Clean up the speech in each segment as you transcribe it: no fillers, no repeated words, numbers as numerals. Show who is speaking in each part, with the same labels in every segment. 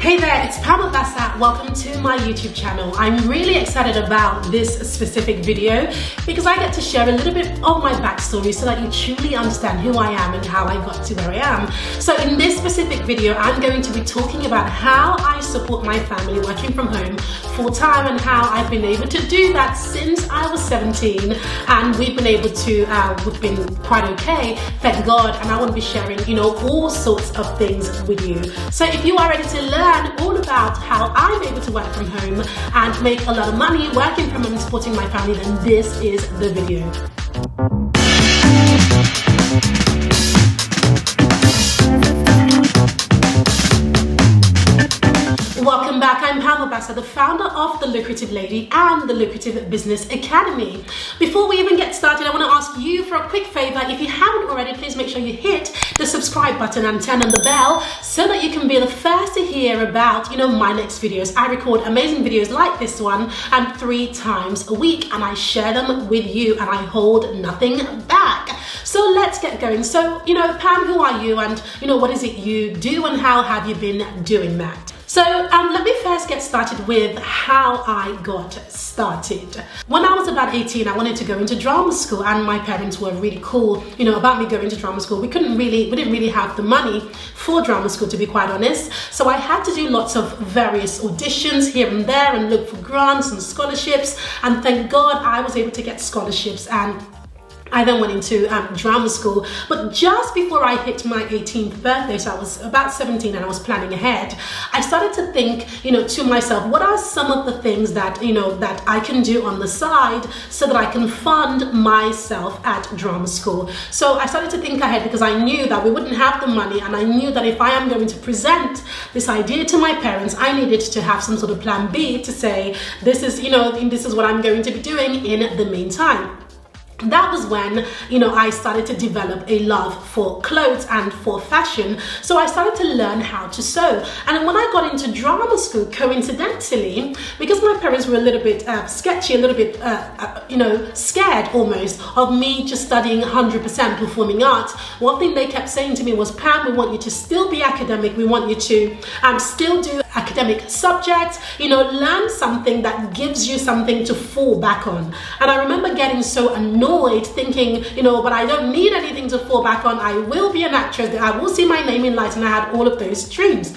Speaker 1: Hey there, it's Obasa. Welcome to my YouTube channel. I'm really excited about this specific video because I get to share a little bit of my backstory so that you truly understand who I am and how I got to where I am. So in this specific video, I'm going to be talking about how I support my family working from home full time and how I've been able to do that since I was 17, and we've been able to, we've been quite okay, thank God, and I want to be sharing, all sorts of things with you. So if you are ready to learn all about how I'm able to work from home and make a lot of money working from home and supporting my family, then this is the video. Welcome back. I'm Obasa, the founder of The Lucrative Lady and The Lucrative Business Academy. Before we even get started, I want to ask you for a quick favor. If you haven't already, please make sure you hit the subscribe button and turn on the bell so that you can be the first to hear about, my next videos. I record amazing videos like this one 3 times a week, and I share them with you, and I hold nothing back. So let's get going. So, Pam, who are you, and what is it you do, and how have you been doing that? So let me first get started with how I got started. When I was about 18, I wanted to go into drama school, and my parents were really cool, about me going to drama school. We didn't really have the money for drama school, to be quite honest. So I had to do lots of various auditions here and there and look for grants and scholarships. And thank God I was able to get scholarships, and I then went into drama school. But just before I hit my 18th birthday, so I was about 17 and I was planning ahead, I started to think, to myself, what are some of the things that, that I can do on the side so that I can fund myself at drama school. So I started to think ahead because I knew that we wouldn't have the money, and I knew that if I am going to present this idea to my parents, I needed to have some sort of plan B to say, this is, this is what I'm going to be doing in the meantime. That was when, I started to develop a love for clothes and for fashion. So I started to learn how to sew. And when I got into drama school, coincidentally, because my parents were a little bit sketchy, a little bit, scared almost of me just studying 100% performing arts, one thing they kept saying to me was, Pam, we want you to still be academic. We want you to still do academic subjects, learn something that gives you something to fall back on. And I remember getting so annoyed thinking, but I don't need anything to fall back on. I will be an actress. I will see my name in lights, and I had all of those dreams.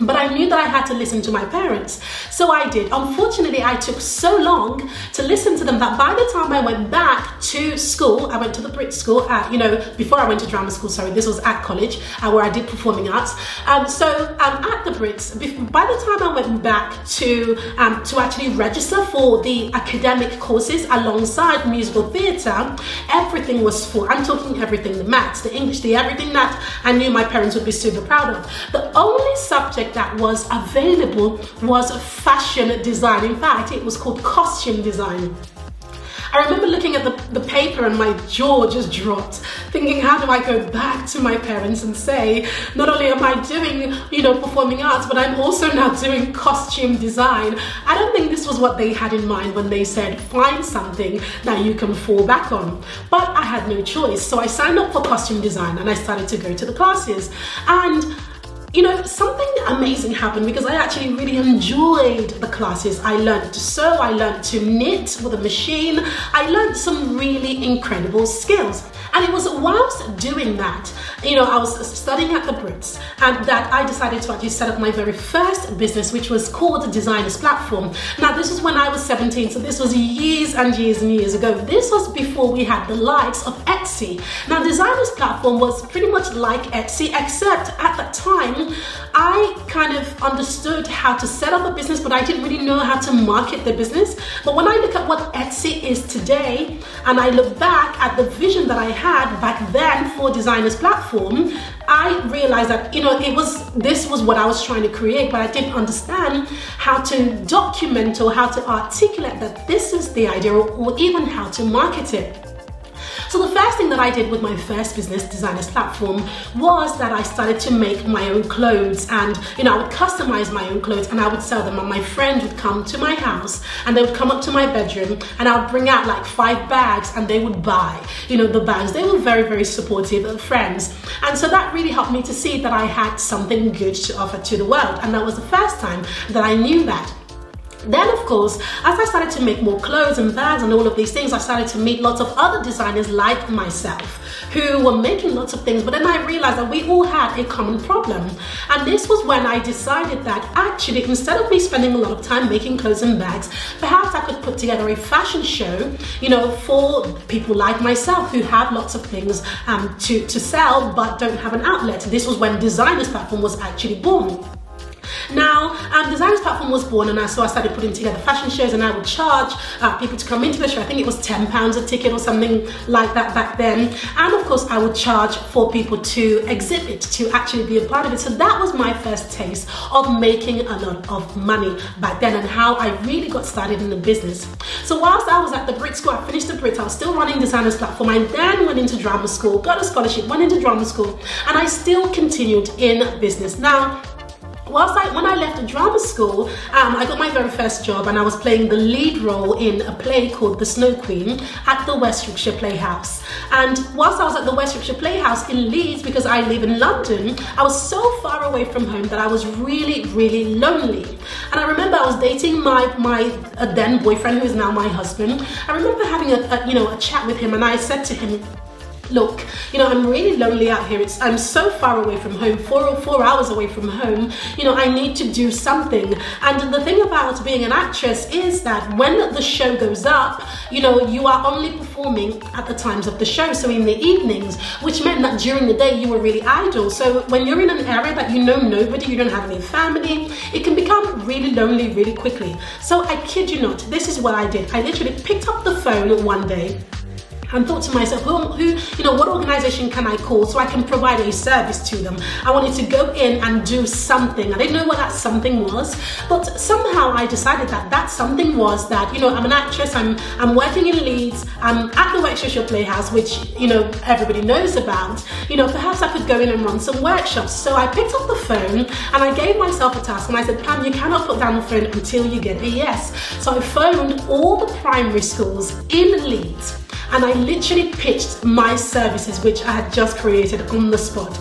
Speaker 1: But I knew that I had to listen to my parents. So I did. Unfortunately, I took so long to listen to them that by the time I went back to school, I went to the Brit school, before I went to drama school, sorry, this was at college, where I did performing arts. So at the Brits, by the time I went back to actually register for the academic courses alongside musical theatre, everything was full. I'm talking everything, the maths, the English, the everything that I knew my parents would be super proud of. The only subject that was available was fashion design. In fact, it was called costume design. I remember looking at the paper and my jaw just dropped, thinking, how do I go back to my parents and say, not only am I doing, performing arts, but I'm also now doing costume design. I don't think this was what they had in mind when they said, find something that you can fall back on. But I had no choice. So I signed up for costume design and I started to go to the classes. And something amazing happened because I actually really enjoyed the classes. I learned to sew, I learned to knit with a machine, I learned some really incredible skills. And it was whilst doing that, I was studying at the Brits, and that I decided to actually set up my very first business, which was called the Designers Platform. Now, this was when I was 17, so this was years and years and years ago. This was before we had the likes of Etsy. Now, Designers Platform was pretty much like Etsy, except at that time, I kind of understood how to set up a business, but I didn't really know how to market the business. But when I look at what Etsy is today, and I look back at the vision that I had back then for Designers Platform, I realized that this was what I was trying to create, but I didn't understand how to document or how to articulate that this is the idea, or even how to market it. So the first thing that I did with my first business, Designers Platform, was that I started to make my own clothes, and I would customize my own clothes and I would sell them, and my friend would come to my house and they would come up to my bedroom and I would bring out like 5 bags and they would buy, the bags. They were very, very supportive friends. And so that really helped me to see that I had something good to offer to the world. And that was the first time that I knew that. Then, of course, as I started to make more clothes and bags and all of these things, I started to meet lots of other designers like myself who were making lots of things. But then I realized that we all had a common problem. And this was when I decided that actually, instead of me spending a lot of time making clothes and bags, perhaps I could put together a fashion show, for people like myself who have lots of things to sell but don't have an outlet. This was when Designers Platform was actually born. Now, Designers Platform was born, and so I started putting together fashion shows, and I would charge people to come into the show. I think it was £10 a ticket or something like that back then. And of course, I would charge for people to exhibit, to actually be a part of it. So that was my first taste of making a lot of money back then, and how I really got started in the business. So whilst I was at the Brit School, I finished the Brit, I was still running Designers Platform. I then went into drama school, got a scholarship, went into drama school, and I still continued in business. Now, when I left the drama school, I got my very first job, and I was playing the lead role in a play called The Snow Queen at the West Yorkshire Playhouse. And whilst I was at the West Yorkshire Playhouse in Leeds, because I live in London, I was so far away from home that I was really, really lonely. And I remember I was dating my then boyfriend, who is now my husband. I remember having a chat with him, and I said to him, look, I'm really lonely out here. I'm so far away from home, 4 hours away from home. I need to do something. And the thing about being an actress is that when the show goes up, you are only performing at the times of the show. So in the evenings, which meant that during the day you were really idle. So when you're in an area that you know nobody, you don't have any family, it can become really lonely really quickly. So I kid you not, this is what I did. I literally picked up the phone one day and thought to myself, what organization can I call so I can provide a service to them? I wanted to go in and do something. I didn't know what that something was, but somehow I decided that something was that, I'm an actress, I'm working in Leeds, I'm at the West Yorkshire Playhouse, which, everybody knows about. Perhaps I could go in and run some workshops. So I picked up the phone and I gave myself a task, and I said, Pam, you cannot put down the phone until you get a yes. So I phoned all the primary schools in Leeds, and I literally pitched my services, which I had just created on the spot.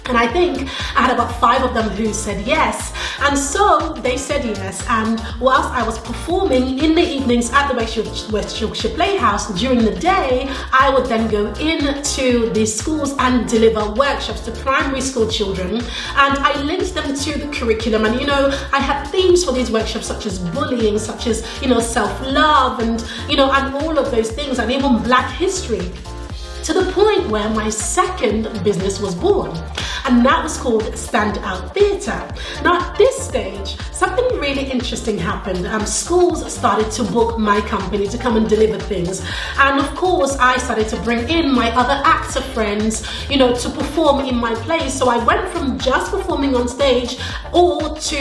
Speaker 1: And I think I had about 5 of them who said yes. And so they said yes. And whilst I was performing in the evenings at the West Yorkshire Playhouse, during the day, I would then go into these schools and deliver workshops to primary school children. And I linked them to the curriculum. And, I had themes for these workshops, such as bullying, such as, self-love, and, and all of those things, and even Black history. To the point where my second business was born, and that was called Stand Out Theatre. Now at this stage, something really interesting happened. Schools started to book my company to come and deliver things, and of course I started to bring in my other actor friends, to perform in my plays. So I went from just performing on stage or to,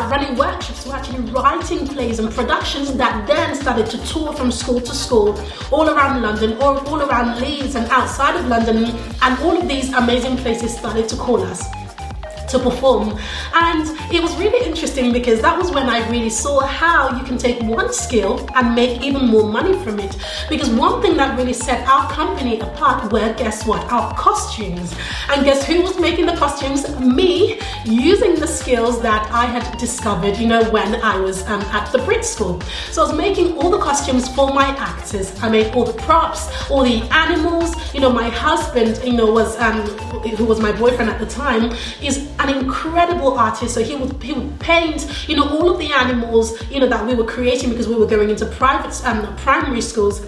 Speaker 1: running workshops, to actually writing plays and productions that then started to tour from school to school, all around London, or all around Leeds and outside of London, and all of these amazing places started to call us to perform. And it was really interesting, because that was when I really saw how you can take one skill and make even more money from it. Because one thing that really set our company apart were, guess what, our costumes. And guess who was making the costumes? Me, using the skills that I had discovered, when I was at the Brit School. So I was making all the costumes for my actors. I made all the props, all the animals. My husband, who was my boyfriend at the time, is an incredible artist. So he would paint, all of the animals, that we were creating, because we were going into private primary schools.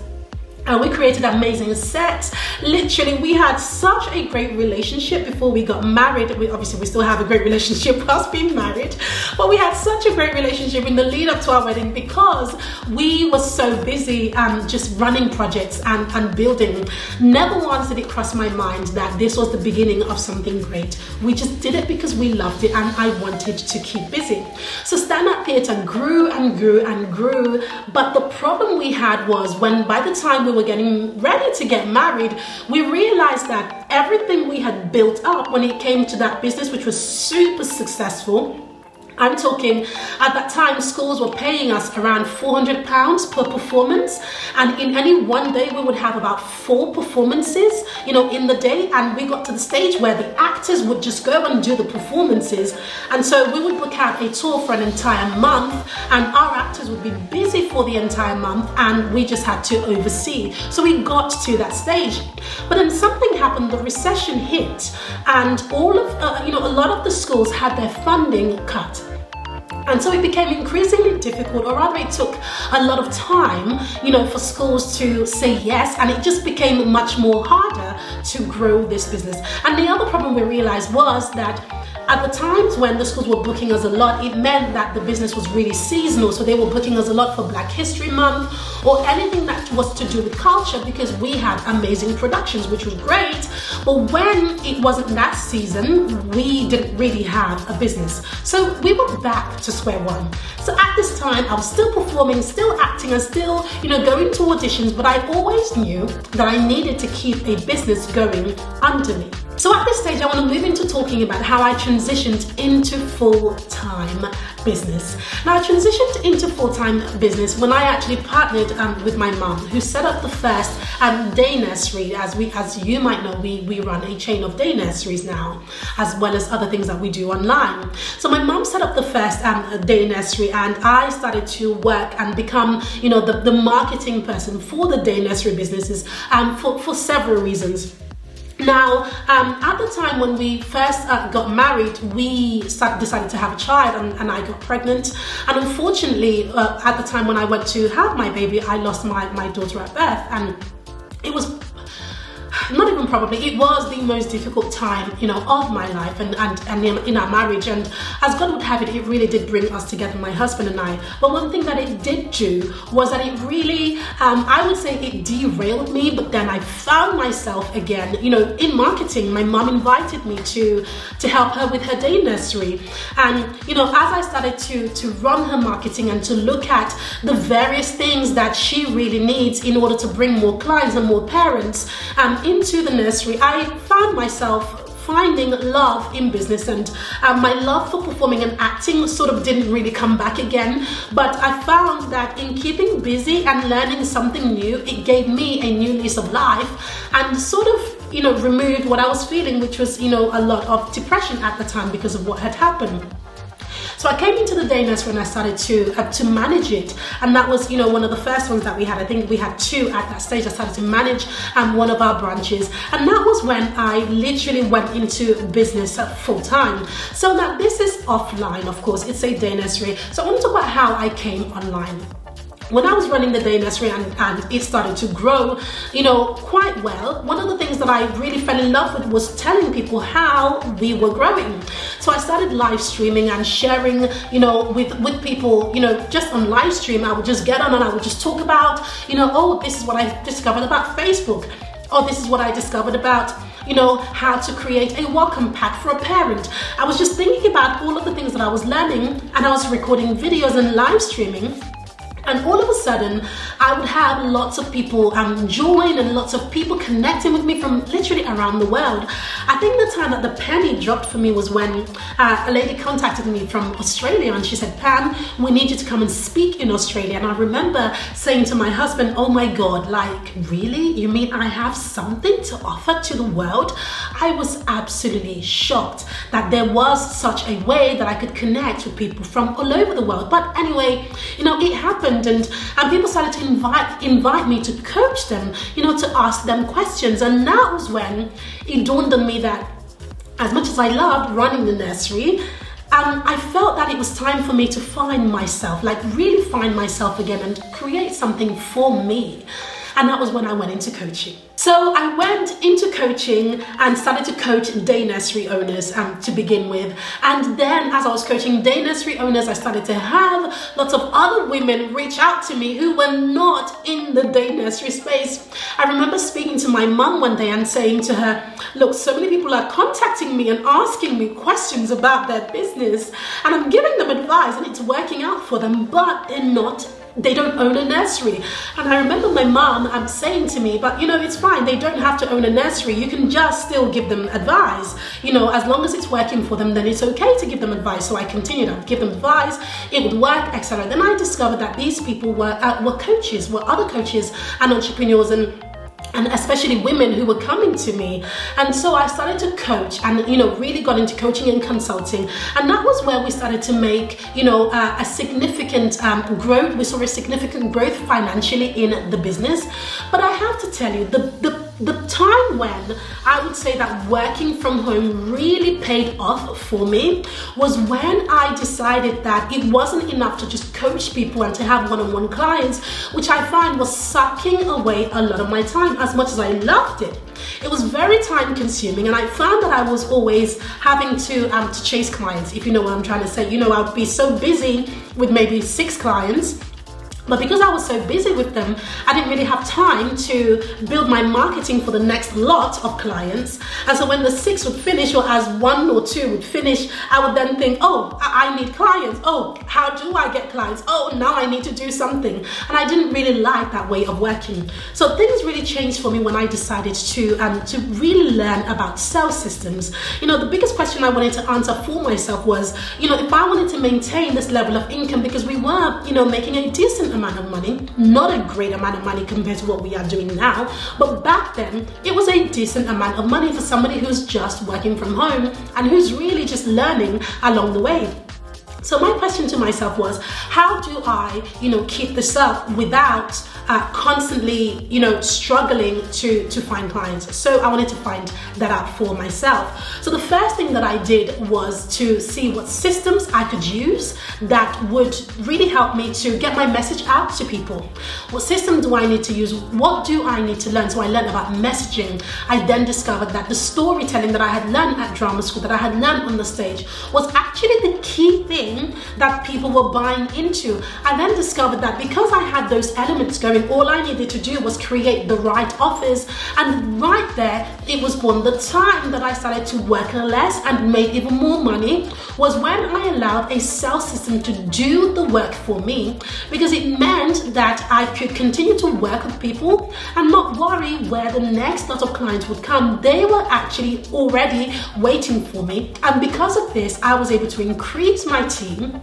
Speaker 1: And we created amazing sets. Literally, we had such a great relationship before we got married. Obviously, we still have a great relationship whilst being married. But we had such a great relationship in the lead up to our wedding, because we were so busy just running projects and building. Never once did it cross my mind that this was the beginning of something great. We just did it because we loved it, and I wanted to keep busy. So Stand Up Theatre grew and grew and grew. But the problem we had was, by the time we were were getting ready to get married, we realized that everything we had built up when it came to that business, which was super successful, I'm talking, at that time, schools were paying us around £400 per performance. And in any one day, we would have about 4 performances, in the day. And we got to the stage where the actors would just go and do the performances. And so we would book out a tour for an entire month, and our actors would be busy for the entire month, and we just had to oversee. So we got to that stage. But then something happened, the recession hit, and all of, a lot of the schools had their funding cut. And so it became increasingly difficult, or rather it took a lot of time, for schools to say yes, and it just became much more harder to grow this business. And the other problem we realized was that at the times when the schools were booking us a lot, it meant that the business was really seasonal. So they were booking us a lot for Black History Month or anything that was to do with culture, because we had amazing productions, which was great. But when it wasn't that season, we didn't really have a business. So we were back to square one. So at this time, I was still performing, still acting, and still, going to auditions, but I always knew that I needed to keep a business going under me. So at this stage, I want to move into talking about how I transitioned into full-time business. Now, I transitioned into full-time business when I actually partnered with my mum, who set up the first day nursery. As you might know, we run a chain of day nurseries now, as well as other things that we do online. So my mum set up the first day nursery, and I started to work and become, the marketing person for the day nursery businesses for several reasons. Now, at the time when we first got married, we decided to have a child, and I got pregnant. And unfortunately, at the time when I went to have my baby, I lost my daughter at birth, and it was not even probably, it was the most difficult time, of my life and in our marriage. And as God would have it, it really did bring us together, my husband and I. But one thing that it did do was that it really, I would say it derailed me, but then I found myself again, in marketing. My mom invited me to help her with her day nursery. And, as I started to run her marketing and to look at the various things that she really needs in order to bring more clients and more parents into the nursery, I found myself finding love in business, and my love for performing and acting sort of didn't really come back again. But I found that in keeping busy and learning something new, it gave me a new lease of life, and sort of removed what I was feeling, which was a lot of depression at the time because of what had happened. So I came into the day nursery and I started to manage it, and that was one of the first ones that we had. I think we had 2 at that stage. I started to manage one of our branches, and that was when I literally went into business full time. So now this is offline, of course. It's a day nursery. So I want to talk about how I came online. When I was running the day nursery and it started to grow, quite well, one of the things that I really fell in love with was telling people how we were growing. So I started live streaming and sharing, with people, just on live stream. I would just get on and I would just talk about, oh, this is what I discovered about Facebook. Oh, this is what I discovered about how to create a welcome pack for a parent. I was just thinking about all of the things that I was learning, and I was recording videos and live streaming. And all of a sudden, I would have lots of people join, and lots of people connecting with me from literally around the world. I think the time that the penny dropped for me was when a lady contacted me from Australia, and she said, "Pam, we need you to come and speak in Australia." And I remember saying to my husband, "Oh my God, like, really? You mean I have something to offer to the world?" I was absolutely shocked that there was such a way that I could connect with people from all over the world. But anyway, it happened. And people started to invite me to coach them, to ask them questions. And that was when it dawned on me that as much as I loved running the nursery, I felt that it was time for me to find myself, like really find myself again and create something for me. And that was when I went into coaching. So I went into coaching and started to coach day nursery owners to begin with. And then as I was coaching day nursery owners, I started to have lots of other women reach out to me who were not in the day nursery space. I remember speaking to my mum one day and saying to her, "Look, so many people are contacting me and asking me questions about their business, and I'm giving them advice and it's working out for them, but they're not they don't own a nursery. And I remember my mom saying to me, but it's fine, they don't have to own a nursery, you can just still give them advice, as long as it's working for them, then it's okay to give them advice. So I continued, I'd give them advice, it would work, etc. Then I discovered that these people were coaches, were other coaches and entrepreneurs, and especially women who were coming to me. And so I started to coach and really got into coaching and consulting, and that was where we started to make a significant growth. We saw a significant growth financially in the business. But I have to tell you, the time when I would say that working from home really paid off for me was when I decided that it wasn't enough to just coach people and to have one-on-one clients, which I find was sucking away a lot of my time. As much as I loved it, it was very time consuming, and I found that I was always having to chase clients, if you know what I'm trying to say. I would be so busy with maybe 6 clients, but because I was so busy with them, I didn't really have time to build my marketing for the next lot of clients. And so when the 6 would finish, or as 1 or 2 would finish, I would then think, oh, I need clients. Oh, how do I get clients? Oh, now I need to do something. And I didn't really like that way of working. So things really changed for me when I decided to really learn about sales systems. The biggest question I wanted to answer for myself was, if I wanted to maintain this level of income, because we were, making a decent amount of money, not a great amount of money compared to what we are doing now, but back then it was a decent amount of money for somebody who's just working from home and who's really just learning along the way. So my question to myself was, how do I, keep this up without constantly, struggling to find clients? So I wanted to find that out for myself. So the first thing that I did was to see what systems I could use that would really help me to get my message out to people. What system do I need to use? What do I need to learn? So I learned about messaging. I then discovered that the storytelling that I had learned at drama school, that I had learned on the stage, was actually the key thing that people were buying into. I then discovered that because I had those elements going, all I needed to do was create the right offers, and right there it was born. The time that I started to work less and made even more money was when I allowed a sales system to do the work for me, because it meant that I could continue to work with people and not worry where the next lot of clients would come. They were actually already waiting for me, and because of this I was able to increase my team,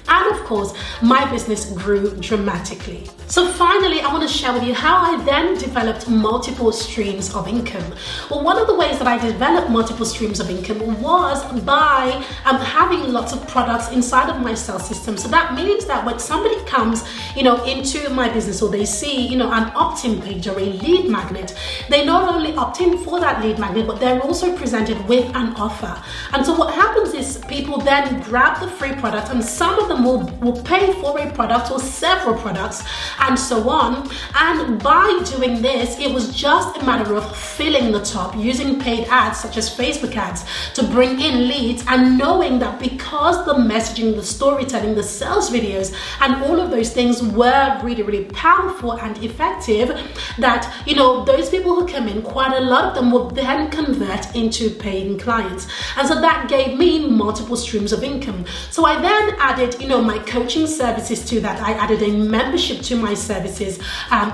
Speaker 1: and of course my business grew dramatically. So finally, I want to share with you how I then developed multiple streams of income. Well, one of the ways that I developed multiple streams of income was by having lots of products inside of my sales system. So that means that when somebody comes, into my business, or they see, an opt-in page or a lead magnet, they not only opt in for that lead magnet, but they're also presented with an offer. And so what happens is people then grab the free product, and some of them will pay for a product or several products, and so on. And by doing this, it was just a matter of filling the top, using paid ads such as Facebook ads to bring in leads, and knowing that because the messaging, the storytelling, the sales videos, and all of those things were really, really powerful and effective, that those people who come in, quite a lot of them will then convert into paying clients. And so that gave me multiple streams of income. So I then added my coaching services to that. I added a membership to my services,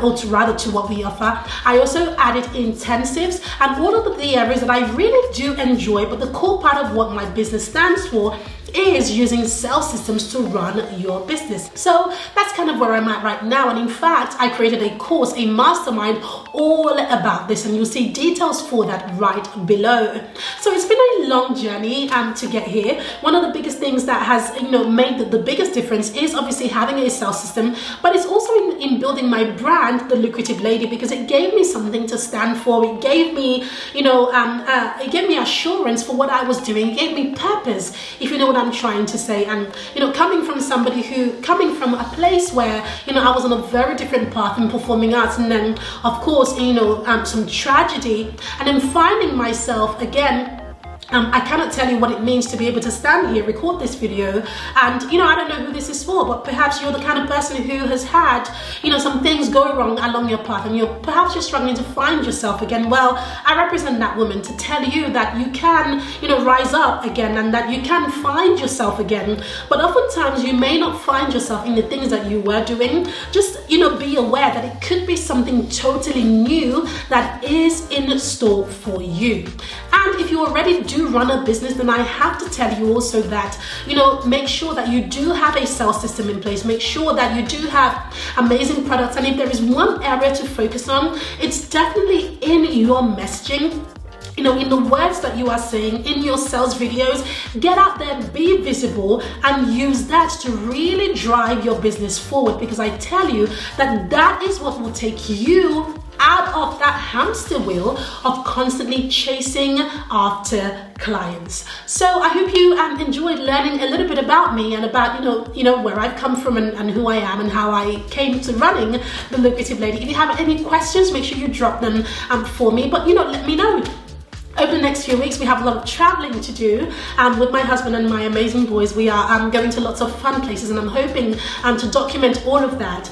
Speaker 1: or to what we offer. I also added intensives and all of the areas that I really do enjoy, but the core part of what my business stands for is using sales systems to run your business. So that's kind of where I'm at right now. And in fact, I created a course, a mastermind all about this, and you'll see details for that right below. So it's been a long journey to get here. One of the biggest things that has made the biggest difference is obviously having a sales system, but it's also in building my brand, The Lucrative Lady, because it gave me something to stand for. It gave me it gave me assurance for what I was doing. It gave me purpose, if you know what I'm trying to say. And coming from a place where I was on a very different path in performing arts, and then of course some tragedy, and then finding myself again I cannot tell you what it means to be able to stand here, record this video, and I don't know who this is for, but perhaps you're the kind of person who has had some things go wrong along your path, and perhaps you're struggling to find yourself again. Well, I represent that woman to tell you that you can rise up again, and that you can find yourself again. But oftentimes you may not find yourself in the things that you were doing. Just be aware that it could be something totally new that is in store for you. And if you already do run a business, then I have to tell you also that make sure that you do have a sales system in place. Make sure that you do have amazing products, and if there is one area to focus on, it's definitely in your messaging. In the words that you are saying in your sales videos. Get out there, be visible, and use that to really drive your business forward, because I tell you that is what will take you out of that hamster wheel of constantly chasing after clients. So I hope you enjoyed learning a little bit about me and about where I've come from and who I am and how I came to running The Lucrative Lady. If you have any questions, make sure you drop them for me, but let me know. Over the next few weeks, we have a lot of traveling to do with my husband and my amazing boys. We are going to lots of fun places, and I'm hoping to document all of that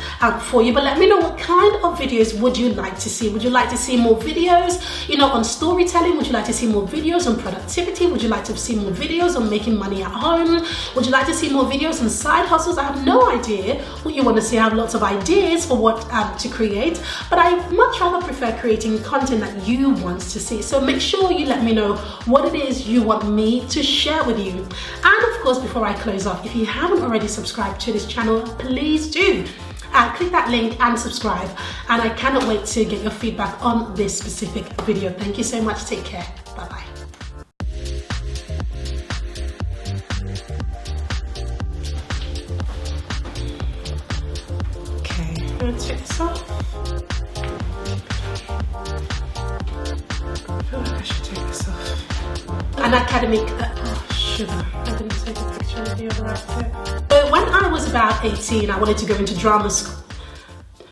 Speaker 1: for you. But let me know, what kind of videos would you like to see? Would you like to see more videos, on storytelling? Would you like to see more videos on productivity? Would you like to see more videos on making money at home? Would you like to see more videos on side hustles? I have no idea what you want to see. I have lots of ideas for what to create, but I much rather prefer creating content that you want to see. So make sure you let me know what it is you want me to share with you. And of course, before I close off, if you haven't already subscribed to this channel, please do. Click that link and subscribe, and I cannot wait to get your feedback on this specific video. Thank you so much. Take care. Bye bye. Okay, I'm going to take this off. I feel like I should take this off. An academic, sugar. I didn't take a picture of the other outfit. But when I was about 18, I wanted to go into drama school.